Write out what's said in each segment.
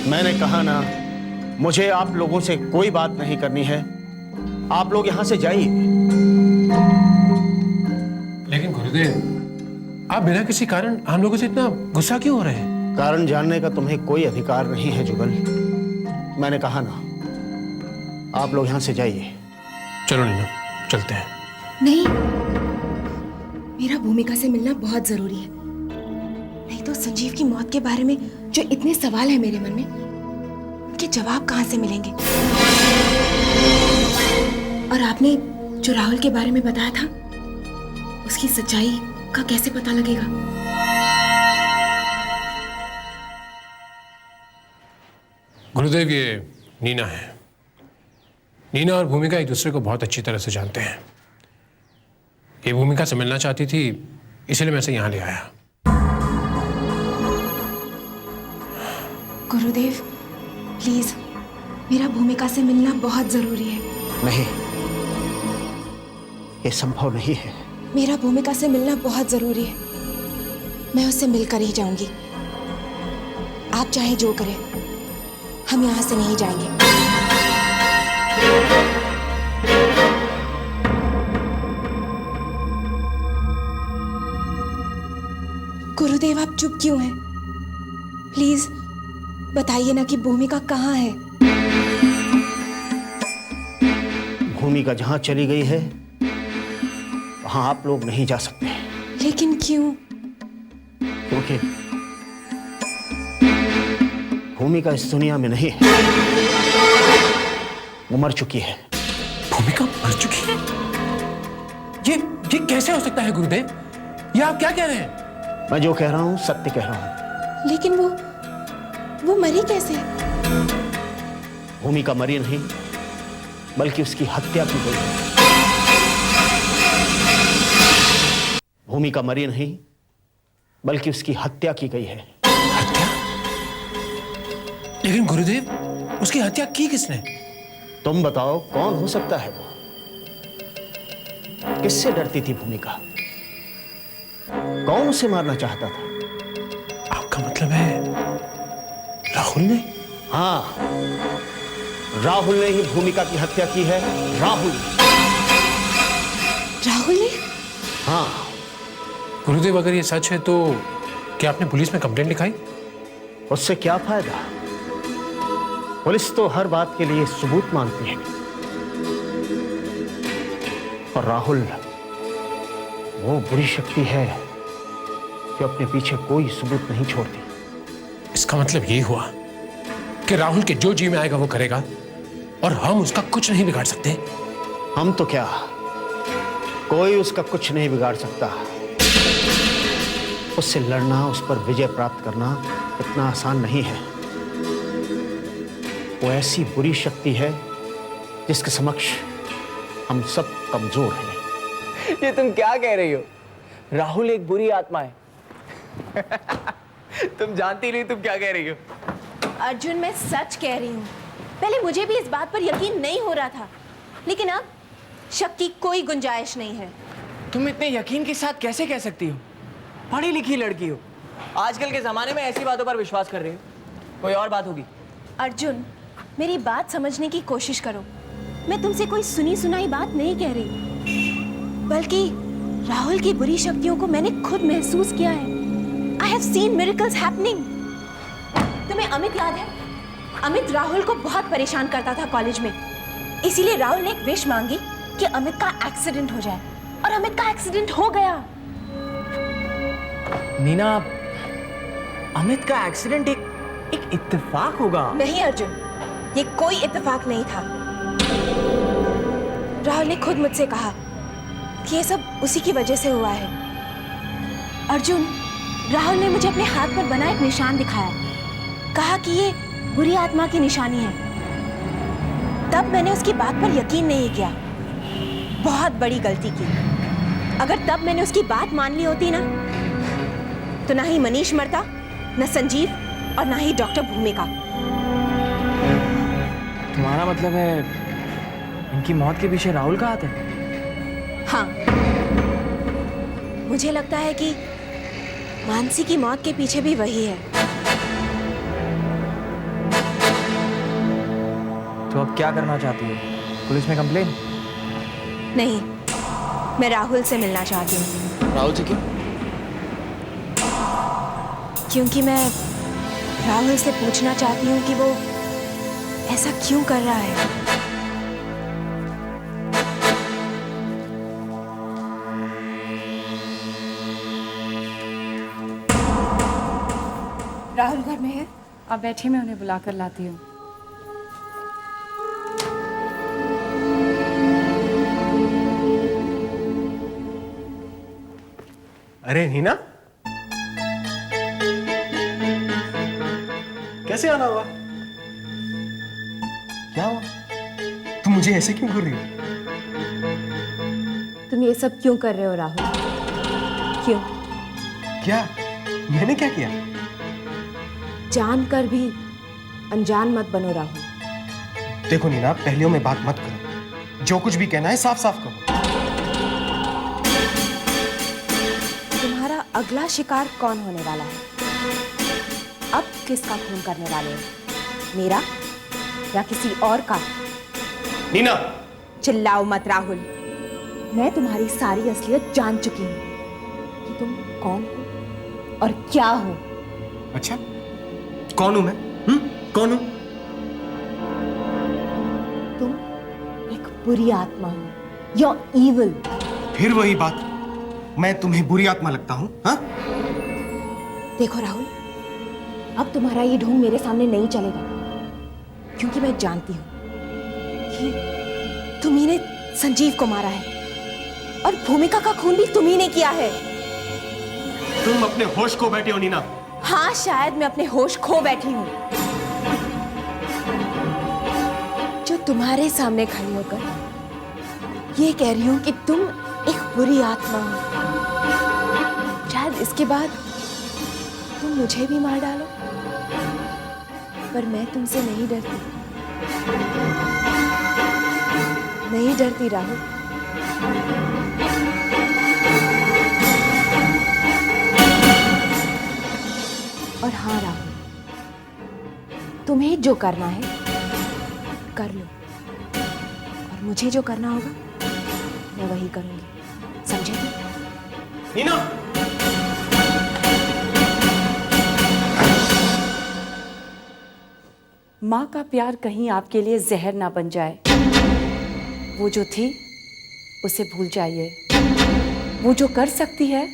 मैंने कहा ना, मुझे आप लोगों से कोई बात नहीं करनी है। आप लोग यहां से जाइए। लेकिन गुरुदेव, आप बिना किसी कारण हम लोगों से इतना गुस्सा क्यों हो रहे हैं? कारण जानने का तुम्हें कोई अधिकार नहीं है जुगल। मैंने कहा ना, आप लोग यहां से जाइए। चलो नीना, चलते हैं। नहीं, मेरा भूमिका से मिलना बहुत जरूरी है। नहीं तो संजीव की मौत के बारे में जो इतने सवाल है मेरे मन में, उनके जवाब कहां से मिलेंगे? और आपने जो राहुल के बारे में बताया था, उसकी सच्चाई का कैसे पता लगेगा? गुरुदेव, ये नीना है। नीना और भूमिका एक दूसरे को बहुत अच्छी तरह से जानते हैं। ये भूमिका से मिलना चाहती थी, इसलिए मैं इसे यहाँ ले आया। गुरुदेव, प्लीज मेरा भूमिका से मिलना बहुत जरूरी है। नहीं, ये संभव नहीं है। मेरा भूमिका से मिलना बहुत जरूरी है। मैं उससे मिलकर ही जाऊंगी। आप चाहे जो करें, हम यहां से नहीं जाएंगे। गुरुदेव, आप चुप क्यों हैं? प्लीज बताइए ना कि भूमिका कहाँ है? भूमिका जहां चली गई है, वहां आप लोग नहीं जा सकते। लेकिन क्यों? क्योंकि भूमिका इस दुनिया में नहीं है। वो मर चुकी है। भूमिका मर चुकी है? ये कैसे हो सकता है गुरुदेव? ये आप क्या कह रहे हैं? मैं जो कह रहा हूं सत्य कह रहा हूं। लेकिन वो मरी कैसे? भूमिका मरी नहीं, बल्कि उसकी हत्या की गई है। भूमिका मरी नहीं, बल्कि उसकी हत्या की गई है। हत्या? लेकिन गुरुदेव, उसकी हत्या की किसने? तुम बताओ, कौन हो सकता है वो? किससे डरती थी भूमिका? कौन उसे मारना चाहता था? आपका मतलब है राहुल ने? हाँ, राहुल ने ही भूमिका की हत्या की है। राहुल ने? हाँ। गुरुदेव, अगर ये सच है तो क्या आपने पुलिस में कंप्लेंट लिखाई? उससे क्या फायदा? पुलिस तो हर बात के लिए सबूत मांगती है। और राहुल वो बुरी शक्ति है जो अपने पीछे कोई सबूत नहीं छोड़ती। इसका मतलब ये हुआ कि राहुल के जो जी में आएगा वो करेगा और हम उसका कुछ नहीं बिगाड़ सकते। हम तो क्या, कोई उसका कुछ नहीं बिगाड़ सकता। उससे लड़ना, उस पर विजय प्राप्त करना इतना आसान नहीं है। वो ऐसी बुरी शक्ति है जिसके समक्ष हम सब कमजोर हैं। ये तुम क्या कह रही हो? राहुल एक बुरी आत्मा है। तुम जानती नहीं तुम क्या कह रही हो। अर्जुन, मैं सच कह रही हूँ। पहले मुझे भी इस बात पर यकीन नहीं हो रहा था, लेकिन अब शक की कोई गुंजाइश नहीं है। तुम इतने यकीन के साथ कैसे कह सकती हो? पढ़ी लिखी लड़की हो, आजकल के जमाने में ऐसी बातों पर विश्वास कर रही हो। कोई और बात होगी। अर्जुन, मेरी बात समझने की कोशिश करो। मैं तुमसे कोई सुनी सुनाई बात नहीं कह रही, बल्कि राहुल की बुरी शक्तियों को मैंने खुद महसूस किया है। I have seen miracles happening. तुम्हें अमित याद है? अमित राहुल को बहुत परेशान करता था कॉलेज में। इसीलिए राहुल ने एक विश मांगी कि अमित का एक्सीडेंट हो जाए, और अमित का एक्सीडेंट हो गया। नीना, अमित का एक्सीडेंट एक इत्तेफाक होगा। नहीं अर्जुन, ये कोई इत्तेफाक नहीं था। राहुल ने खुद मुझसे कहा कि ये सब उसी की वजह से हुआ है। अर्जुन, राहुल ने मुझे अपने हाथ पर बना एक निशान दिखाया, कहा कि ये बुरी आत्मा की निशानी है। तब मैंने उसकी बात पर यकीन नहीं किया। बहुत बड़ी गलती की। अगर तब मैंने उसकी बात मान ली होती ना, तो ना ही मनीष मरता, न संजीव, और ना ही डॉक्टर भूमिका। तुम्हारा मतलब है इनकी मौत के पीछे राहुल का हाथ है? हाँ, मुझे लगता है कि मानसी की मौत के पीछे भी वही है। तो अब क्या करना चाहती हो? पुलिस में कंप्लेन? नहीं, मैं राहुल से मिलना चाहती हूँ। राहुल से क्यों? क्योंकि मैं राहुल से पूछना चाहती हूँ कि वो ऐसा क्यों कर रहा है। राहुल घर में है? आप बैठिए, मैं उन्हें बुला कर लाती हूँ। अरे नीना, कैसे आना हुआ? क्या हुआ? तुम मुझे ऐसे क्यों कर रही हो? तुम ये सब क्यों कर रहे हो राहुल? क्यों? क्या? मैंने क्या किया? जानकर भी अनजान मत बनो राहुल। देखो नीना, पहलियों में बात मत करो। जो कुछ भी कहना है साफ साफ कहो। तुम्हारा अगला शिकार कौन होने वाला है? अब किसका खून करने वाले हो? मेरा या किसी और का? नीना! चिल्लाओ मत राहुल। मैं तुम्हारी सारी असलियत जान चुकी हूँ कि तुम कौन हो और क्या हो। अच्छा, कौन हूं मैं? कौन हूं? तुम एक बुरी आत्मा हो। You're evil। फिर वही बात, मैं तुम्हें बुरी आत्मा लगता हूं? हाँ? देखो राहुल, अब तुम्हारा ये ढोंग मेरे सामने नहीं चलेगा, क्योंकि मैं जानती हूं कि तुम्ही ने संजीव को मारा है और भूमिका का खून भी तुम्ही ने किया है। तुम अपने होश खो बैठे हो नीना। हाँ, शायद मैं अपने होश खो बैठी हूं। जो तुम्हारे सामने खड़ी होकर ये कह रही हूं कि तुम एक बुरी आत्मा हो। शायद इसके बाद तुम मुझे भी मार डालो, पर मैं तुमसे नहीं डरती। नहीं डरती राहुल। और हाँ राहुल, तुम्हें जो करना है कर लो, और मुझे जो करना होगा मैं वही करूंगी। समझे तुम? नीना! माँ का प्यार कहीं आपके लिए जहर ना बन जाए। वो जो थी उसे भूल जाइए। वो जो कर सकती है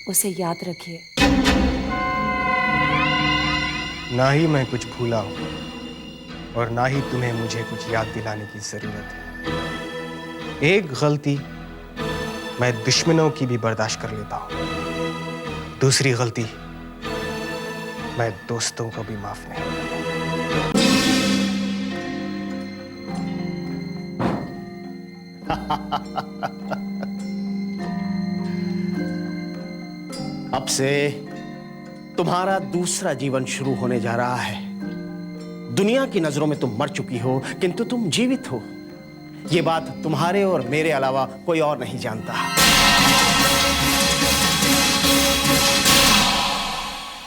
उसे याद रखिए। ना ही मैं कुछ भूला हूं और ना ही तुम्हें मुझे कुछ याद दिलाने की जरूरत है। एक गलती मैं दुश्मनों की भी बर्दाश्त कर लेता हूं, दूसरी गलती मैं दोस्तों को भी माफ नहीं करता। अब से तुम्हारा दूसरा जीवन शुरू होने जा रहा है। दुनिया की नजरों में तुम मर चुकी हो, किंतु तुम जीवित हो। ये बात तुम्हारे और मेरे अलावा कोई और नहीं जानता।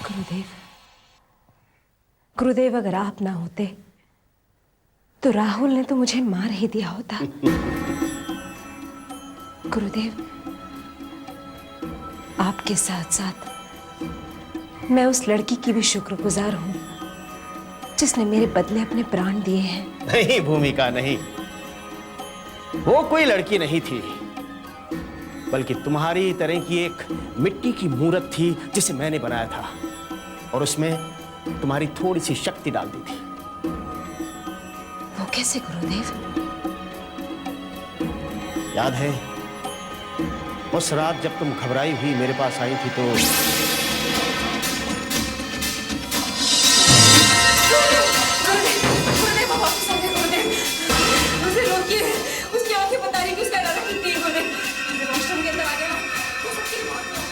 गुरुदेव, गुरुदेव, अगर आप ना होते तो राहुल ने तो मुझे मार ही दिया होता। गुरुदेव, आपके साथ साथ मैं उस लड़की की भी शुक्रगुजार हूं जिसने मेरे बदले अपने प्राण दिए हैं। नहीं भूमिका, नहीं, वो कोई लड़की नहीं थी, बल्कि तुम्हारी तरह की एक मिट्टी की मूर्त थी जिसे मैंने बनाया था और उसमें तुम्हारी थोड़ी सी शक्ति डाल दी थी। वो कैसे गुरुदेव? याद है उस रात जब तुम घबराई हुई मेरे पास आई थी तो उसे रोकिए, उसकी आंखें बता रही कि उसका इरादा कितनी है। गुरुदेव, वॉशरूम के अंदर आ गया। वो सबकी मौत हो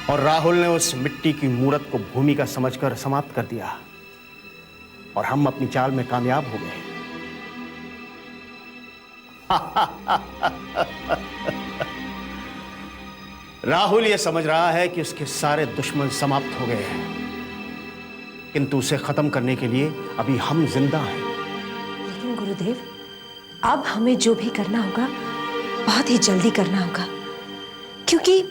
और राहुल ने उस मिट्टी की मूरत को भूमिका समझकर समाप्त कर दिया और हम अपनी चाल में कामयाब हो गए। राहुल यह समझ रहा है कि उसके सारे दुश्मन समाप्त हो गए हैं, किंतु उसे खत्म करने के लिए अभी हम जिंदा हैं। लेकिन गुरुदेव, अब हमें जो भी करना होगा बहुत ही जल्दी करना होगा, क्योंकि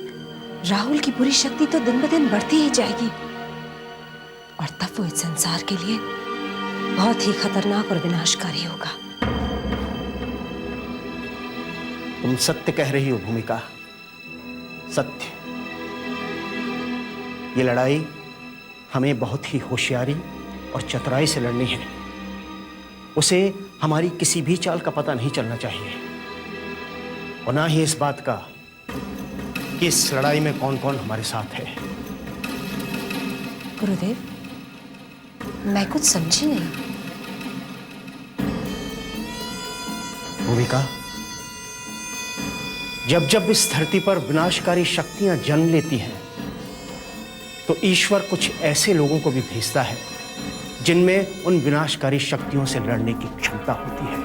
राहुल की बुरी शक्ति तो दिन ब दिन बढ़ती ही जाएगी और तब वो इस संसार के लिए बहुत ही खतरनाक और विनाशकारी होगा। तुम सत्य कह रही हो भूमिका, सत्य। ये लड़ाई हमें बहुत ही होशियारी और चतुराई से लड़नी है। उसे हमारी किसी भी चाल का पता नहीं चलना चाहिए और ना ही इस बात का कि इस लड़ाई में कौन कौन हमारे साथ है। गुरुदेव, मैं कुछ समझी नहीं। भूमिका, जब जब इस धरती पर विनाशकारी शक्तियां जन्म लेती हैं तो ईश्वर कुछ ऐसे लोगों को भी भेजता है जिनमें उन विनाशकारी शक्तियों से लड़ने की क्षमता होती है।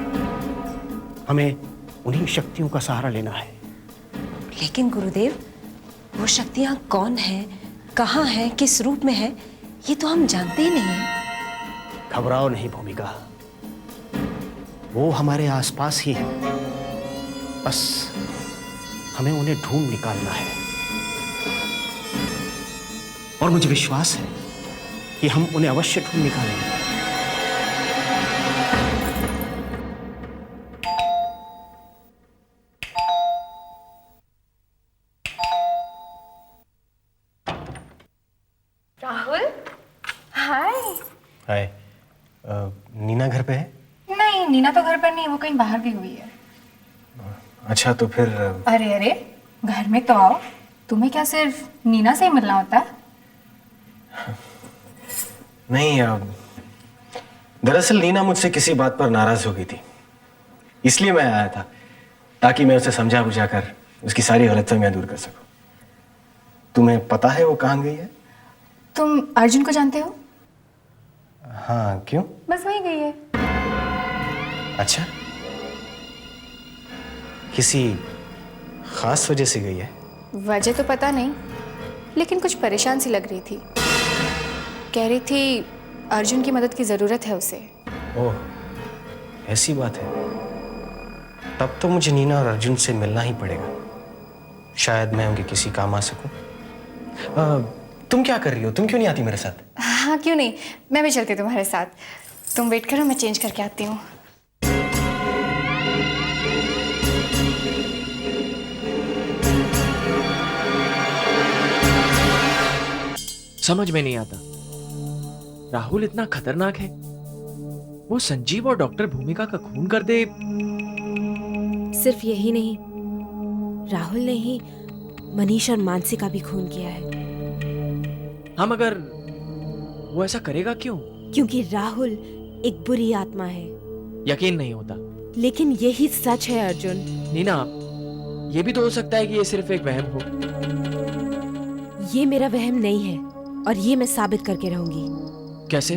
हमें उन्हीं शक्तियों का सहारा लेना है। लेकिन गुरुदेव, वो शक्तियां कौन हैं, कहाँ हैं, किस रूप में हैं, ये तो हम जानते ही नहीं हैं। घबराओ नहीं भूमिका, वो हमारे आसपास ही हैं। बस हमें उन्हें ढूंढ निकालना है और मुझे विश्वास है कि हम उन्हें अवश्य ढूंढ निकालेंगे। राहुल, हाय। हाय। नीना घर पे है? नहीं, नीना तो घर पर नहीं, वो कहीं बाहर गई हुई है। अच्छा, तो फिर अरे अरे, घर में तो आओ। तुम्हें क्या सिर्फ नीना से ही मिलना होता है? नहीं, दरअसल नीना मुझसे किसी बात पर नाराज हो गई थी, इसलिए मैं आया था ताकि मैं उसे समझा बुझा कर उसकी सारी गलतफहमियां दूर कर सकूं। तुम्हें पता है वो कहाँ गई है? तुम अर्जुन को जानते हो? हाँ, क्यों? बस वही गई है। अच्छा, किसी खास वजह से गई है? वजह तो पता नहीं, लेकिन कुछ परेशान सी लग रही थी। कह रही थी अर्जुन की मदद की जरूरत है उसे। ओह, ऐसी बात है। तब तो मुझे नीना और अर्जुन से मिलना ही पड़ेगा। शायद मैं उनके किसी काम आ सकूं। तुम क्या कर रही हो? तुम क्यों नहीं आती मेरे साथ? हाँ, क्यों नहीं, मैं भी चलती तुम्हारे साथ। तुम वेट करो, मैं चेंज करके आती हूँ। समझ में नहीं आता, राहुल इतना खतरनाक है? वो संजीव और डॉक्टर भूमिका का खून कर दे। सिर्फ यही नहीं, राहुल ने ही मनीष और मानसी का भी खून किया है। हम अगर वो ऐसा करेगा क्यों? क्योंकि राहुल एक बुरी आत्मा है। यकीन नहीं होता। लेकिन यही सच है अर्जुन। नीना, ये भी तो हो सकता है कि ये सिर्फ एक वहम हो। ये मेरा वहम नहीं है और ये मैं साबित करके रहूंगी। कैसे?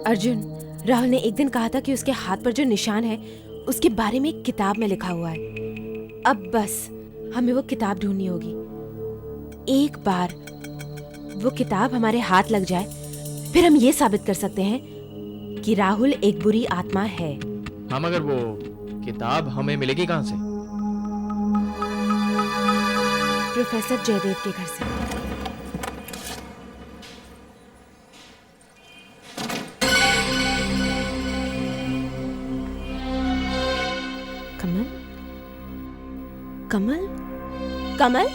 अर्जुन, राहुल ने एक दिन कहा था कि उसके हाथ पर जो निशान है उसके बारे में एक किताब में लिखा हुआ है। अब बस हमें वो किताब ढूंढनी होगी। एक बार वो किताब हमारे हाथ लग जाए, फिर हम ये साबित कर सकते हैं कि राहुल एक बुरी आत्मा है। हम अगर वो किताब हमें मिलेगी कहाँ से? प्रोफेसर जयदेव के घर से। कमल, कमल, कमल,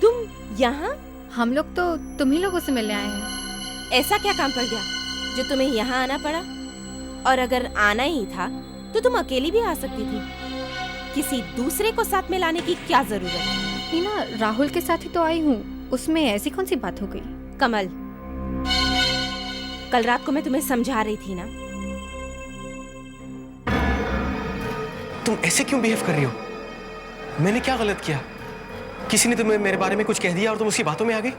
तुम यहाँ? हम लोग तो तुम्ही लोगों से मिलने आए हैं। ऐसा क्या काम पड़ गया जो तुम्हें यहाँ आना पड़ा? और अगर आना ही था तो तुम अकेली भी आ सकती थी। किसी दूसरे को साथ में लाने की क्या जरूरत है? नीना, राहुल के साथ ही तो आई हूँ, उसमें ऐसी कौन सी बात हो गई? कमल, कल रात को मैं तुम्हें समझा रही थी ना। तुम ऐसे क्यों बिहेव कर रही हो? मैंने क्या गलत किया? किसी ने तुम्हें मेरे बारे में कुछ कह दिया और तुम उसकी बातों में आ गई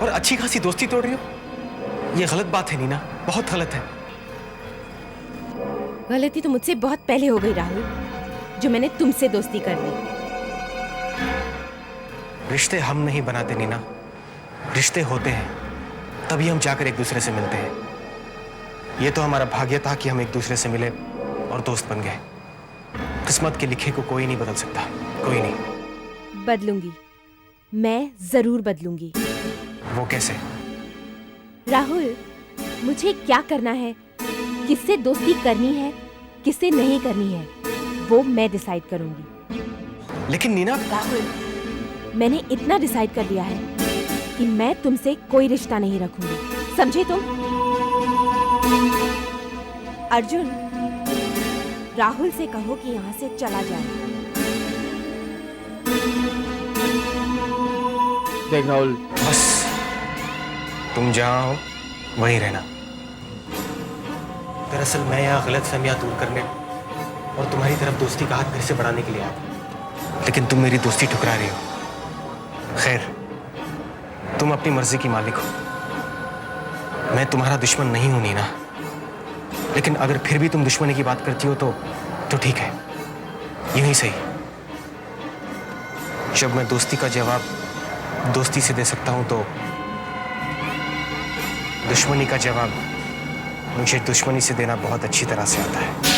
और अच्छी खासी दोस्ती तोड़ रही हो? ये गलत बात है नीना, बहुत गलत है। गलती तो मुझसे बहुत पहले हो गई राहुल, जो मैंने तुमसे दोस्ती कर ली। रिश्ते हम नहीं बनाते नीना, रिश्ते होते हैं, तभी हम जाकर एक दूसरे से मिलते हैं। ये तो हमारा भाग्य था कि हम एक दूसरे से मिले और दोस्त बन गए। किस्मत के लिखे को कोई नहीं बदल सकता, कोई नहीं। बदलूंगी, मैं जरूर बदलूंगी। वो कैसे? राहुल, मुझे क्या करना है, किससे दोस्ती करनी है, किससे नहीं करनी है, वो मैं डिसाइड करूंगी। लेकिन नीना, राहुल, मैंने इतना डिसाइड कर लिया है कि मैं तुमसे कोई रिश्ता नहीं रखूंगी, समझे तुम? अर्जुन, राहुल से कहो कि यहाँ से चला जाए। देख राहुल, बस तुम जहां हो वहीं रहना। दरअसल मैं यहाँ गलतफहमियां दूर करने और तुम्हारी तरफ दोस्ती का हाथ फिर से बढ़ाने के लिए आया था, लेकिन तुम मेरी दोस्ती ठुकरा रही हो। खैर, तुम अपनी मर्जी की मालिक हो, मैं तुम्हारा दुश्मन नहीं हूं नीना। लेकिन अगर फिर भी तुम दुश्मनी की बात करती हो तो ठीक है, यूं ही सही। जब मैं दोस्ती का जवाब दोस्ती से दे सकता हूं तो दुश्मनी का जवाब मुझे दुश्मनी से देना बहुत अच्छी तरह से आता है।